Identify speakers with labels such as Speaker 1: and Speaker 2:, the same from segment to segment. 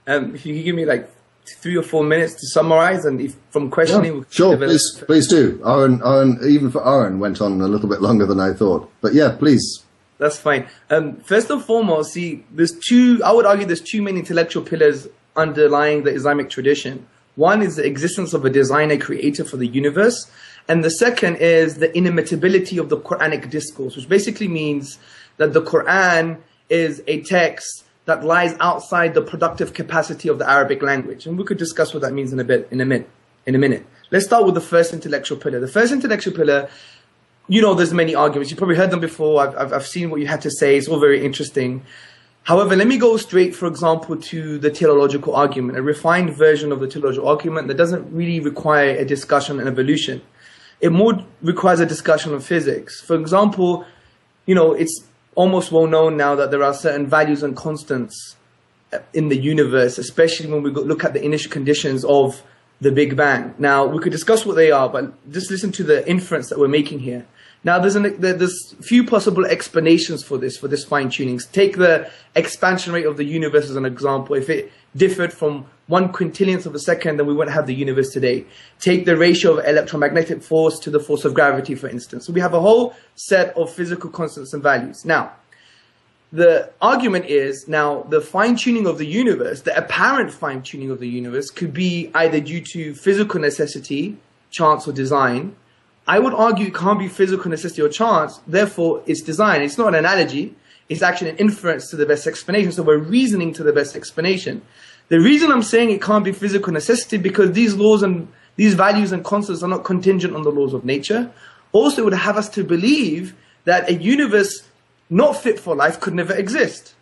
Speaker 1: If you could give me like 3 or 4 minutes to summarize, and if from questioning,
Speaker 2: yeah, sure, please do. Aaron, even for Aaron, went on a little bit longer than I thought. But yeah, please.
Speaker 1: That's fine. First and foremost, see, I would argue there's two main intellectual pillars underlying the Islamic tradition. One is the existence of a designer creator for the universe, and the second is the inimitability of the Quranic discourse, which basically means that the Quran is a text that lies outside the productive capacity of the Arabic language. And we could discuss what that means in a minute. Let's start with the first intellectual pillar. The first intellectual pillar, there's many arguments. You've probably heard them before. I've seen what you had to say. It's all very interesting. However, let me go straight, for example, to the teleological argument, a refined version of the teleological argument that doesn't really require a discussion on evolution. It more requires a discussion on physics. For example, it's almost well known now that there are certain values and constants in the universe, especially when we look at the initial conditions of the Big Bang. Now, we could discuss what they are, but just listen to the inference that we're making here. Now, there's few possible explanations for this fine-tuning. Take the expansion rate of the universe as an example. If it differed from 1 quintillionth of a second, then we wouldn't have the universe today. Take the ratio of electromagnetic force to the force of gravity, for instance. So we have a whole set of physical constants and values. Now, the argument is, now, the fine-tuning of the universe, the apparent fine-tuning of the universe, could be either due to physical necessity, chance, or design. I would argue it can't be physical necessity or chance, therefore it's design. It's not an analogy, it's actually an inference to the best explanation. So we're reasoning to the best explanation. The reason I'm saying it can't be physical necessity, because these laws and these values and constants are not contingent on the laws of nature. Also, it would have us to believe that a universe not fit for life could never exist.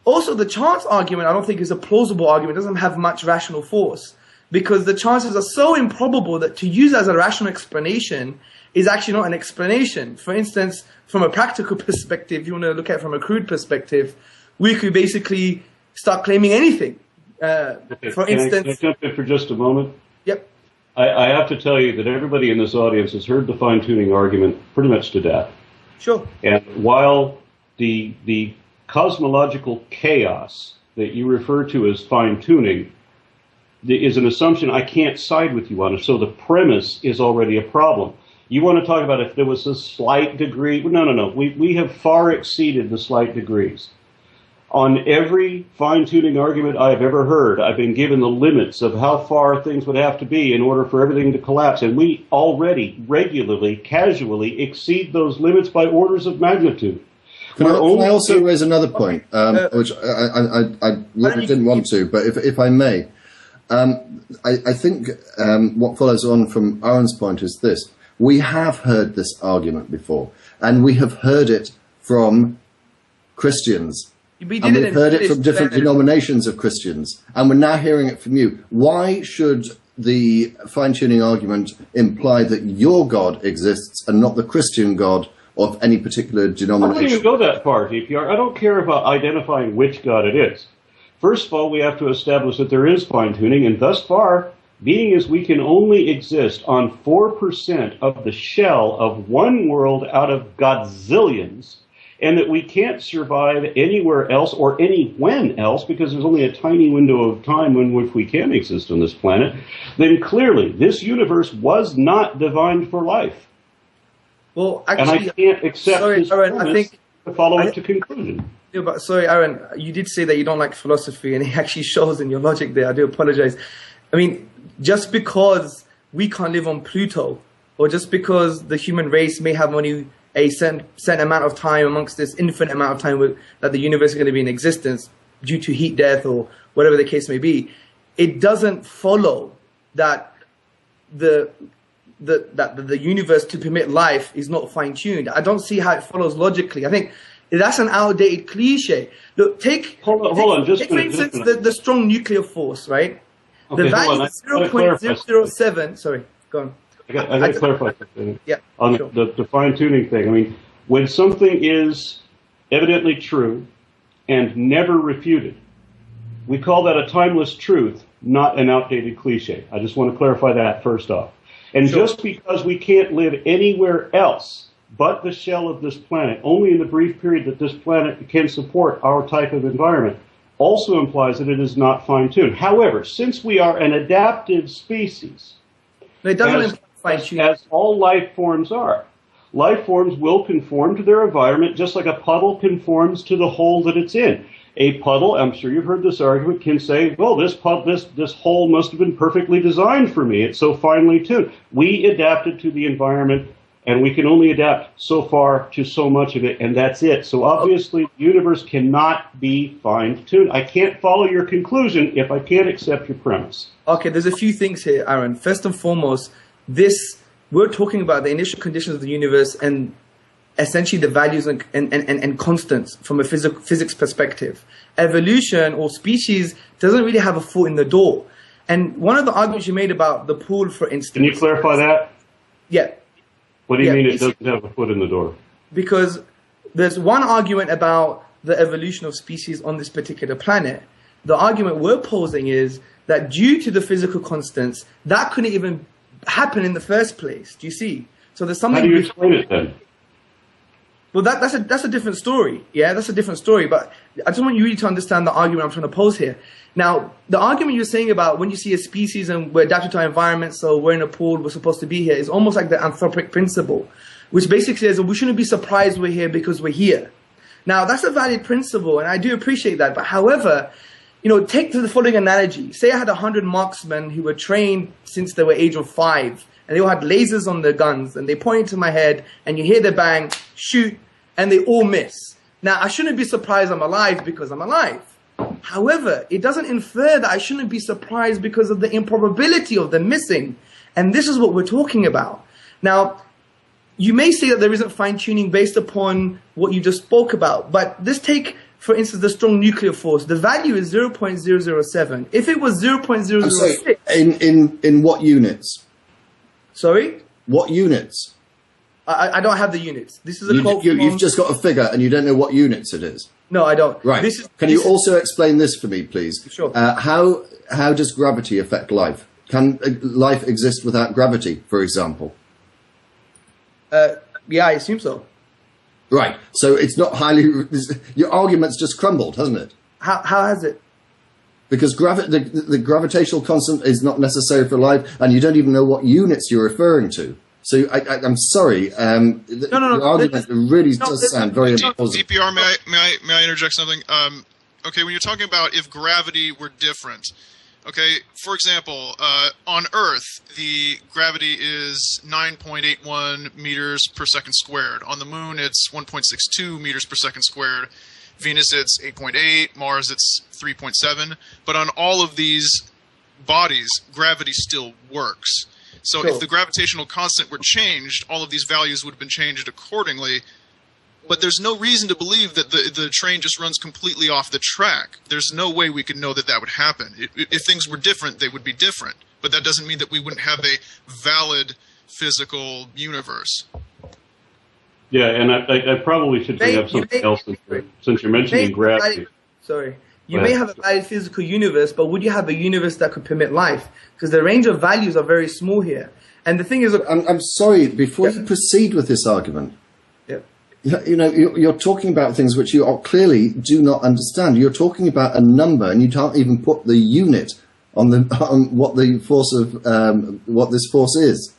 Speaker 1: Also, the chance argument I don't think is a plausible argument. It doesn't have much rational force, because the chances are so improbable that to use as a rational explanation is actually not an explanation. For instance, from a practical perspective, if you want to look at it from a crude perspective, we could basically start claiming anything.
Speaker 3: Okay.
Speaker 1: For instance...
Speaker 3: Can I jump in for just a moment?
Speaker 1: Yep.
Speaker 3: I have to tell you that everybody in this audience has heard the fine-tuning argument pretty much to death.
Speaker 1: Sure.
Speaker 3: And while the cosmological chaos that you refer to as fine-tuning is an assumption I can't side with you on, so the premise is already a problem. You want to talk about if there was a slight degree? No. We have far exceeded the slight degrees. On every fine-tuning argument I've ever heard, I've been given the limits of how far things would have to be in order for everything to collapse, and we already regularly, casually exceed those limits by orders of magnitude.
Speaker 2: Can I also raise another point, which I didn't want to, but if I may. I think what follows on from Aaron's point is this. We have heard this argument before, and we have heard it from Christians. And we've heard it from different denominations of Christians, and we're now hearing it from you. Why should the fine-tuning argument imply that your God exists and not the Christian God of any particular denomination?
Speaker 3: I don't even go that far, DPR. I don't care about identifying which God it is. First of all, we have to establish that there is fine-tuning, and thus far, being as we can only exist on 4% of the shell of one world out of godzillions, and that we can't survive anywhere else or any when else, because there's only a tiny window of time in which we can exist on this planet, then clearly this universe was not designed for life.
Speaker 1: Well, actually,
Speaker 3: and I can't accept this premise to follow it to conclusion.
Speaker 1: Yeah, but sorry, Aaron, you did say that you don't like philosophy, and it actually shows in your logic there. I do apologize. I mean, just because we can't live on Pluto, or just because the human race may have only a certain amount of time amongst this infinite amount of time that the universe is going to be in existence due to heat death or whatever the case may be, it doesn't follow that the universe to permit life is not fine-tuned. I don't see how it follows logically. I think that's an outdated cliche. Look, hold on, for instance, the strong nuclear force, right? Okay, the value is 0.007. Sorry, go on.
Speaker 3: I got to clarify something.
Speaker 1: Yeah,
Speaker 3: on
Speaker 1: sure.
Speaker 3: the fine-tuning thing. I mean, when something is evidently true and never refuted, we call that a timeless truth, not an outdated cliche. I just want to clarify that first off. And sure. Just because we can't live anywhere else but the shell of this planet, only in the brief period that this planet can support our type of environment, also implies that it is not fine-tuned. However, since we are an adaptive species,
Speaker 1: No, it doesn't imply fine-tuning.
Speaker 3: as all life forms are, life forms will conform to their environment just like a puddle conforms to the hole that it's in. A puddle, I'm sure you've heard this argument, can say, well, this hole must have been perfectly designed for me. It's so finely tuned. We adapted to the environment, and we can only adapt so far to so much of it, and that's it. So obviously, the universe cannot be fine-tuned. I can't follow your conclusion if I can't accept your premise.
Speaker 1: Okay, there's a few things here, Aaron. First and foremost, we're talking about the initial conditions of the universe and essentially the values and constants from a physics perspective. Evolution or species doesn't really have a foot in the door. And one of the arguments you made about the pool, for instance...
Speaker 3: Can you clarify that?
Speaker 1: Yeah.
Speaker 3: What do you mean it doesn't have a foot in the door?
Speaker 1: Because there's one argument about the evolution of species on this particular planet. The argument we're posing is that due to the physical constants, that couldn't even happen in the first place. Do you see? So there's something...
Speaker 3: How do you explain it then?
Speaker 1: Well, that's a different story. Yeah, that's a different story. But I just want you really to understand the argument I'm trying to pose here. Now, the argument you're saying about when you see a species and we're adapted to our environment, so we're in a pool, we're supposed to be here, is almost like the anthropic principle, which basically says we shouldn't be surprised we're here because we're here. Now, that's a valid principle, and I do appreciate that. But however, take the following analogy. Say I had 100 marksmen who were trained since they were age of 5. And they all had lasers on their guns, and they point to my head, and you hear the bang, shoot, and they all miss. Now, I shouldn't be surprised I'm alive because I'm alive. However, it doesn't infer that I shouldn't be surprised because of the improbability of them missing. And this is what we're talking about. Now, you may say that there isn't fine-tuning based upon what you just spoke about, but let's take, for instance, the strong nuclear force. The value is 0.007. If it was 0.006...
Speaker 2: In what units?
Speaker 1: Sorry?
Speaker 2: What units?
Speaker 1: I don't have the units. This is a quote
Speaker 2: You've just got a figure and you don't know what units it is.
Speaker 1: No, I don't.
Speaker 2: Right. Can you also explain this for me, please?
Speaker 1: Sure.
Speaker 2: How does gravity affect life? Can life exist without gravity, for example?
Speaker 1: Yeah, I assume so.
Speaker 2: Right. So it's not highly... Your argument's just crumbled, hasn't it?
Speaker 1: How has it?
Speaker 2: Because the gravitational constant is not necessary for life, and you don't even know what units you're referring to. So I'm sorry.
Speaker 1: No.
Speaker 2: The argument really does sound very implausible.
Speaker 4: DPR, may I interject something? Okay, when you're talking about if gravity were different, okay, for example, on Earth, the gravity is 9.81 meters per second squared. On the Moon, it's 1.62 meters per second squared. Venus, it's 8.8. Mars, it's 3.7. But on all of these bodies, gravity still works. So if the gravitational constant were changed, all of these values would have been changed accordingly. But there's no reason to believe that the train just runs completely off the track. There's no way we could know that that would happen. If things were different, they would be different. But that doesn't mean that we wouldn't have a valid physical universe.
Speaker 3: Yeah, and I probably should bring up something else since you're mentioning gravity.
Speaker 1: You may have a valid physical universe, but would you have a universe that could permit life? Because the range of values are very small here. And the thing is...
Speaker 2: I'm sorry, before you proceed with this argument, you're talking about things which you clearly do not understand. You're talking about a number, and you can't even put the unit on what the force of what this force is.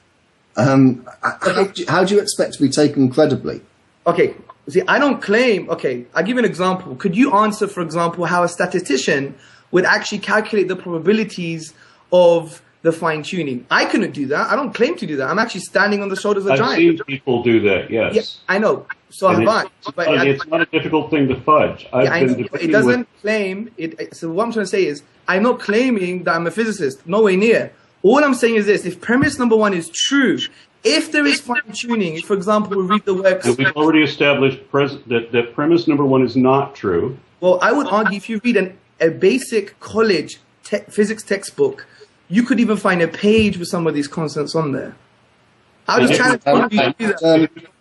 Speaker 2: How do you expect to be taken credibly?
Speaker 1: Okay, see, I don't claim... Okay, I'll give you an example. Could you answer, for example, how a statistician would actually calculate the probabilities of the fine-tuning? I couldn't do that. I don't claim to do that. I'm actually standing on the shoulders of a giant.
Speaker 3: I've seen people do that, yes.
Speaker 1: Yeah, I know. So have I.
Speaker 3: But it's not a difficult thing to fudge.
Speaker 1: I know, but it doesn't claim... So what I'm trying to say is, I'm not claiming that I'm a physicist. Nowhere near. All I'm saying is this. If premise number one is true, if there is fine-tuning, if, for example, we read the works...
Speaker 3: And we've already established that premise number one is not true.
Speaker 1: Well, I would argue if you read a basic college physics textbook, you could even find a page with some of these constants on there. I'll just challenge you to do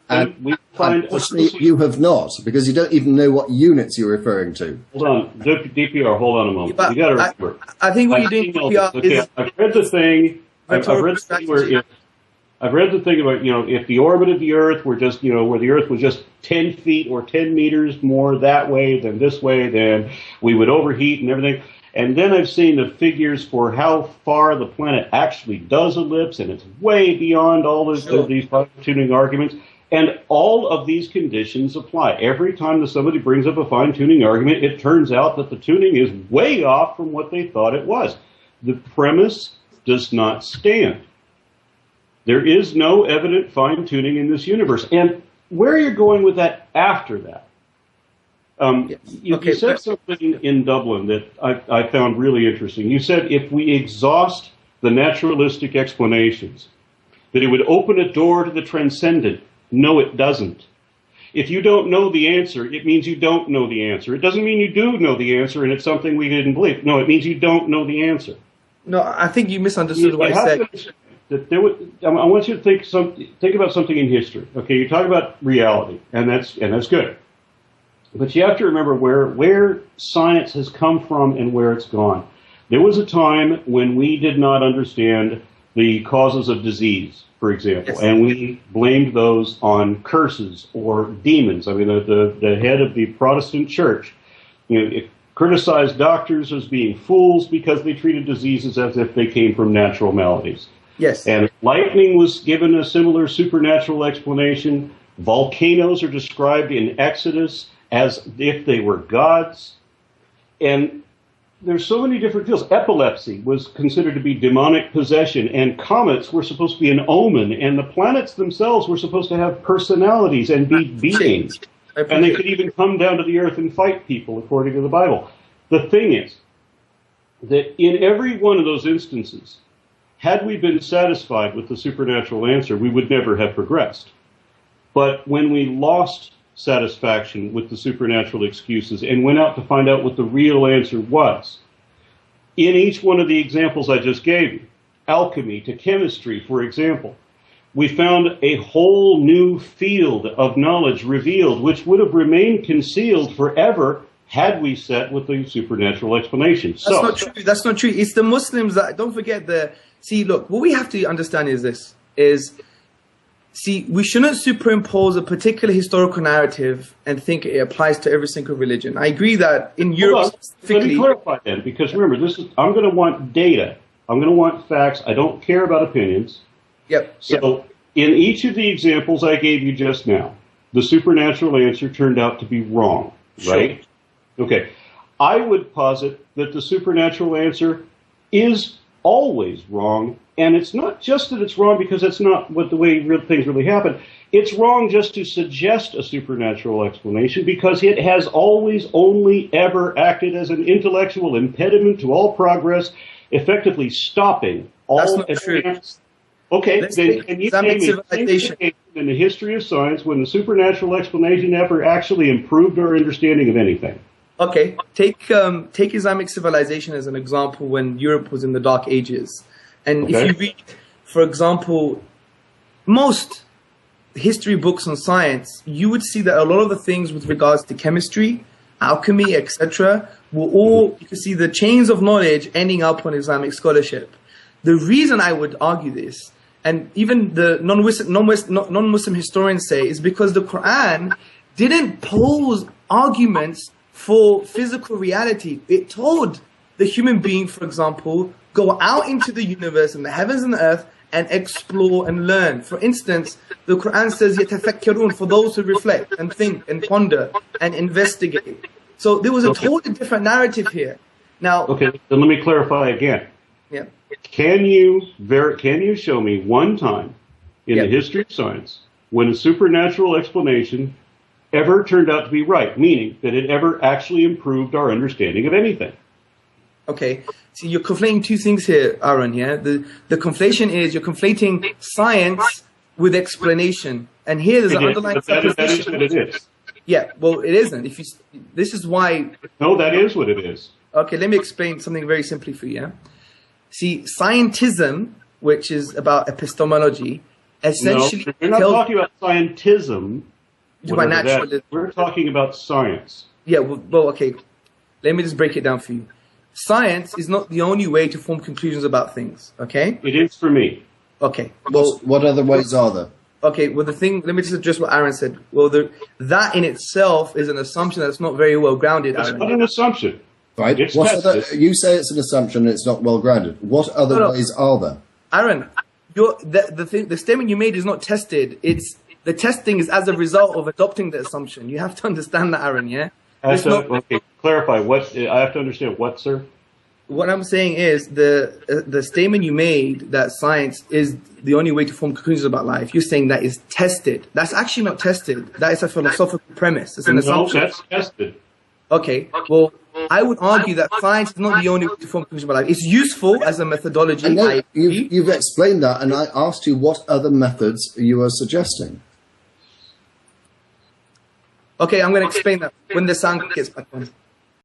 Speaker 1: that.
Speaker 2: Unfortunately, you have not, because you don't even know what units you're referring to.
Speaker 3: Hold on, DPR, hold on a moment. You got to remember.
Speaker 1: I think what you're doing, DPR, is...
Speaker 3: I've read the thing. I've read the thing where I've read the thing about, if the orbit of the Earth were just, where the Earth was just 10 feet or 10 meters more that way than this way, then we would overheat and everything. And then I've seen the figures for how far the planet actually does ellipse, and it's way beyond all of these fine-tuning arguments. And all of these conditions apply. Every time that somebody brings up a fine-tuning argument, it turns out that the tuning is way off from what they thought it was. The premise does not stand. There is no evident fine-tuning in this universe. And where you're going with that after that, you said something in Dublin that I found really interesting. You said if we exhaust the naturalistic explanations, that it would open a door to the transcendent. No, it doesn't. If you don't know the answer, it means you don't know the answer. It doesn't mean you do know the answer and it's something we didn't believe. No, it means you don't know the answer.
Speaker 1: No, I think you misunderstood what I said.
Speaker 3: I want you to think about something in history. Okay, you talk about reality, and that's good. But you have to remember where science has come from and where it's gone. There was a time when we did not understand the causes of disease, for example, yes. And we blamed those on curses or demons. I mean, the head of the Protestant church, it criticized doctors as being fools because they treated diseases as if they came from natural maladies.
Speaker 1: Yes.
Speaker 3: And lightning was given a similar supernatural explanation. Volcanoes are described in Exodus as if they were gods. And there's so many different fields. Epilepsy was considered to be demonic possession, and comets were supposed to be an omen, and the planets themselves were supposed to have personalities and be beings. And they could even come down to the earth and fight people, according to the Bible. The thing is that in every one of those instances, had we been satisfied with the supernatural answer, we would never have progressed. But when we lost satisfaction with the supernatural excuses and went out to find out what the real answer was, in each one of the examples I just gave you, alchemy to chemistry, for example, we found a whole new field of knowledge revealed, which would have remained concealed forever had we set with the supernatural explanation.
Speaker 1: That's not true. That's not true. It's the Muslims that, don't forget see, look, what we have to understand is this, see, we shouldn't superimpose a particular historical narrative and think it applies to every single religion. I agree that in Europe specifically...
Speaker 3: Let me clarify then, because remember, I'm going to want data. I'm going to want facts. I don't care about opinions.
Speaker 1: Yep.
Speaker 3: So in each of the examples I gave you just now, the supernatural answer turned out to be wrong, right? Sure. Okay. I would posit that the supernatural answer is always wrong, and it's not just that it's wrong because that's not the way real things really happen. It's wrong just to suggest a supernatural explanation because it has always only ever acted as an intellectual impediment to all progress, effectively stopping all advance. Okay, then can you name me in the history of science when the supernatural explanation ever actually improved our understanding of anything?
Speaker 1: Okay, take Islamic civilization as an example when Europe was in the Dark Ages. And if you read, for example, most history books on science, you would see that a lot of the things with regards to chemistry, alchemy, etc., were all, you can see the chains of knowledge ending up on Islamic scholarship. The reason I would argue this, and even the non-Muslim historians say, is because the Quran didn't pose arguments for physical reality. It told the human being, for example, go out into the universe and the heavens and the earth and explore and learn. For instance, the Quran says, يَتَفَكَّرُونَ, for those who reflect and think and ponder and investigate. So there was a totally different narrative here. Now,
Speaker 3: okay, then let me clarify again.
Speaker 1: Yeah.
Speaker 3: Can you show me one time in the history of science when a supernatural explanation ever turned out to be right, meaning that it ever actually improved our understanding of anything?
Speaker 1: Okay, so you're conflating two things here, Aaron, yeah? The conflation is you're conflating science with explanation. And here there's an underlying supposition.
Speaker 3: That is what it is.
Speaker 1: Yeah, well, it isn't. This is why...
Speaker 3: No, that is what it is.
Speaker 1: Okay, let me explain something very simply for you, yeah? See, scientism, which is about epistemology, essentially...
Speaker 3: No, we're not talking about scientism. We're talking about science.
Speaker 1: Yeah, well, okay. Let me just break it down for you. Science is not the only way to form conclusions about things, okay?
Speaker 3: It is for me.
Speaker 1: Okay. Well,
Speaker 2: what other ways are there?
Speaker 1: Okay, well, let me just address what Aaron said. Well, that in itself is an assumption that's not very well grounded.
Speaker 3: It's not an assumption.
Speaker 2: Right. You say it's an assumption and it's not well grounded. What other ways are there?
Speaker 1: Aaron, the statement you made is not tested. The testing is as a result of adopting the assumption. You have to understand that, Aaron, yeah?
Speaker 3: Okay, clarify. I have to understand what, sir?
Speaker 1: What I'm saying is the statement you made that science is the only way to form conclusions about life. You're saying that is tested. That's actually not tested. That is a philosophical premise. It's an assumption.
Speaker 3: No, that's tested.
Speaker 1: Okay. Well, I would argue that science is not the only way to form conclusions about life. It's useful as a methodology.
Speaker 2: You've explained that, and I asked you what other methods you are suggesting.
Speaker 1: Okay, I'm going to explain that when the sound gets back on.